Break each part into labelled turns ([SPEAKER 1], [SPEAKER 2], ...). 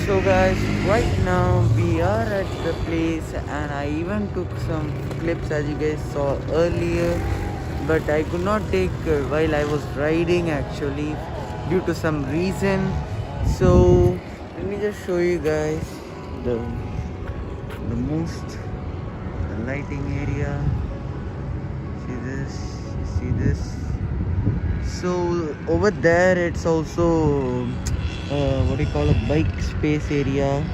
[SPEAKER 1] So guys, right now we are at the place and I even took some clips as you guys saw earlier, but I could not take while I was riding actually due to some reason. So let me just show you guys the the most the lighting area. See this? You see this? So over there it's also what do you call a bike space area,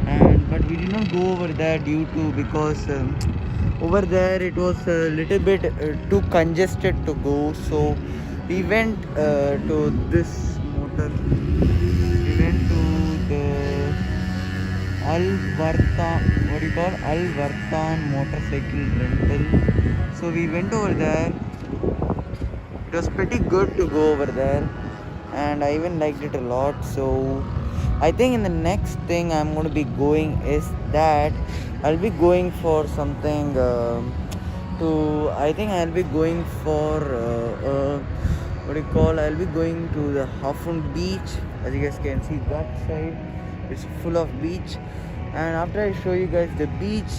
[SPEAKER 1] and but we did not go over there due to because over there it was a little bit too congested to go. So we went to this motor. We went to the Al Vartan, what do you call Al Vartan motorcycle rental. So we went over there. It was pretty good to go over there, and I even liked it a lot. So I think in the next thing I'm going to be going is that I'll be going for something to I think I'll be going for what do you call I'll be going to the Hafun beach. As you guys can see that side, it's full of beach, and after I show you guys the beach,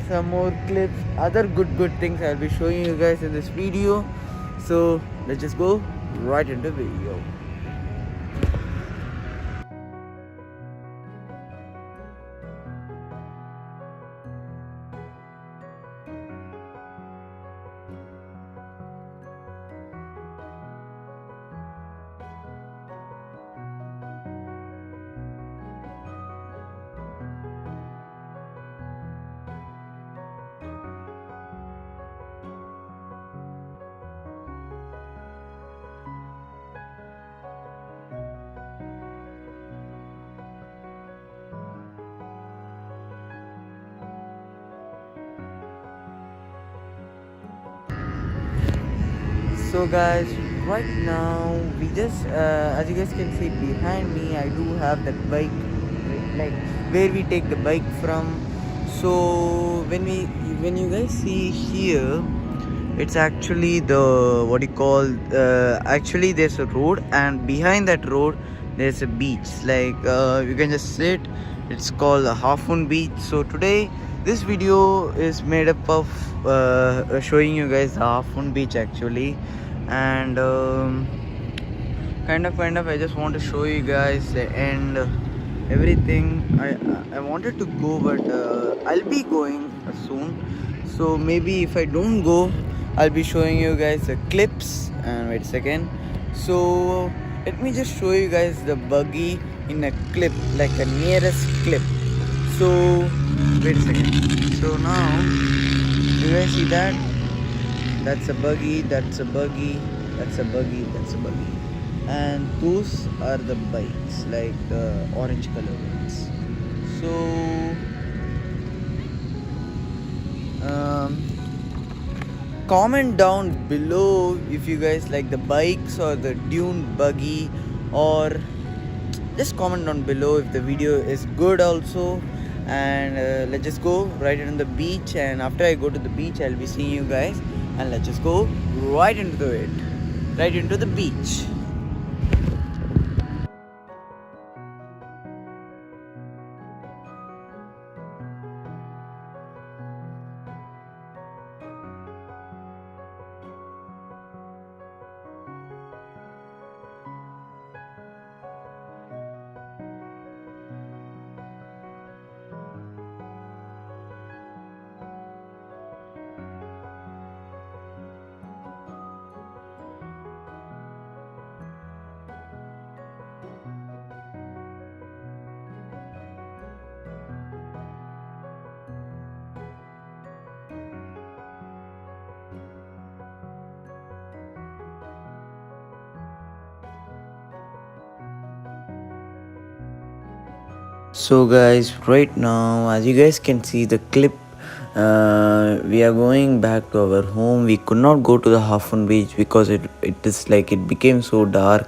[SPEAKER 1] some more clips, other good things I'll be showing you guys in this video. So let's just go right into the video. So guys, right now we just as you guys can see behind me, I do have that bike, like where we take the bike from. So when you guys see here, it's actually the what do you call actually there's a road, and behind that road there's a beach, like you can just sit. It's called Hafun beach. So today this video is made up of showing you guys the Hafun beach actually, and kind of I just want to show you guys the end everything. I wanted to go, but I'll be going soon. So maybe if I don't go, I'll be showing you guys the clips. And wait a second. So let me just show you guys the buggy in a clip, like a nearest clip. So wait a second. So now you guys see that? That's a buggy, that's a buggy, that's a buggy, that's a buggy. And those are the bikes, like the orange color ones. So comment down below if you guys like the bikes or the dune buggy, or just comment down below if the video is good also. And let's just go right into the beach, and after I go to the beach I'll be seeing you guys, and let's just go right into the beach. So guys, right now as you guys can see the clip, we are going back to our home. We could not go to the Hafun beach because it is like it became so dark,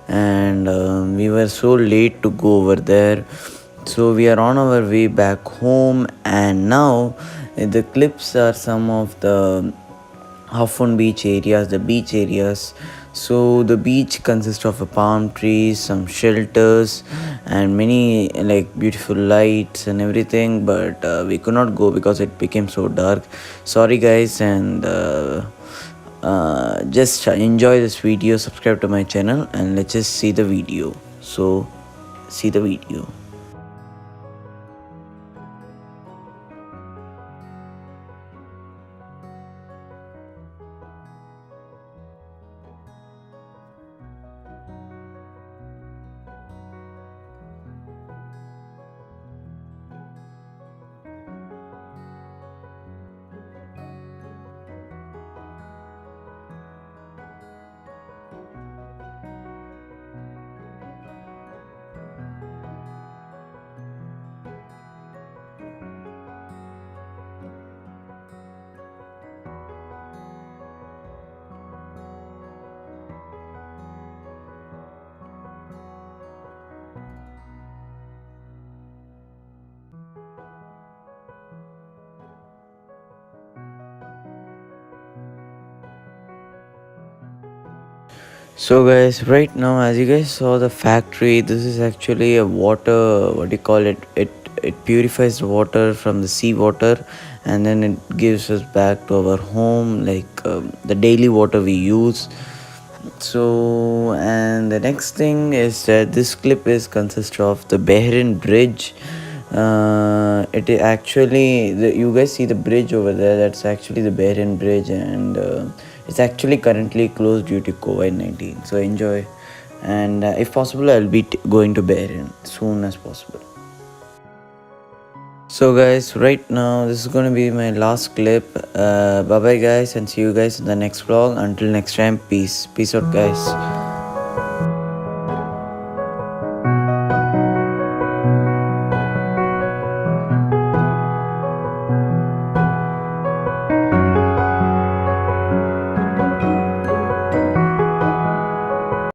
[SPEAKER 1] and we were so late to go over there. So we are on our way back home, and now the clips are some of the Hafun beach areas, the beach areas. So the beach consists of a palm trees, some shelters, and many like beautiful lights and everything. But we could not go because it became so dark. Sorry, guys, and just enjoy this video. Subscribe to my channel, and let's just see the video. So, see the video. So guys, right now as you guys saw the factory, this is actually a water, what do you call it? It purifies the water from the sea water, and then it gives us back to our home, like the daily water we use. So, and the next thing is that this clip is consists of the Bahrain Bridge. It is actually you guys see the bridge over there. That's actually the Bahrain Bridge, and it's actually currently closed due to COVID-19. So enjoy, and if possible, I'll be going to Bahrain soon as possible. So guys, right now this is gonna be my last clip. Bye bye guys, and see you guys in the next vlog. Until next time, peace out guys.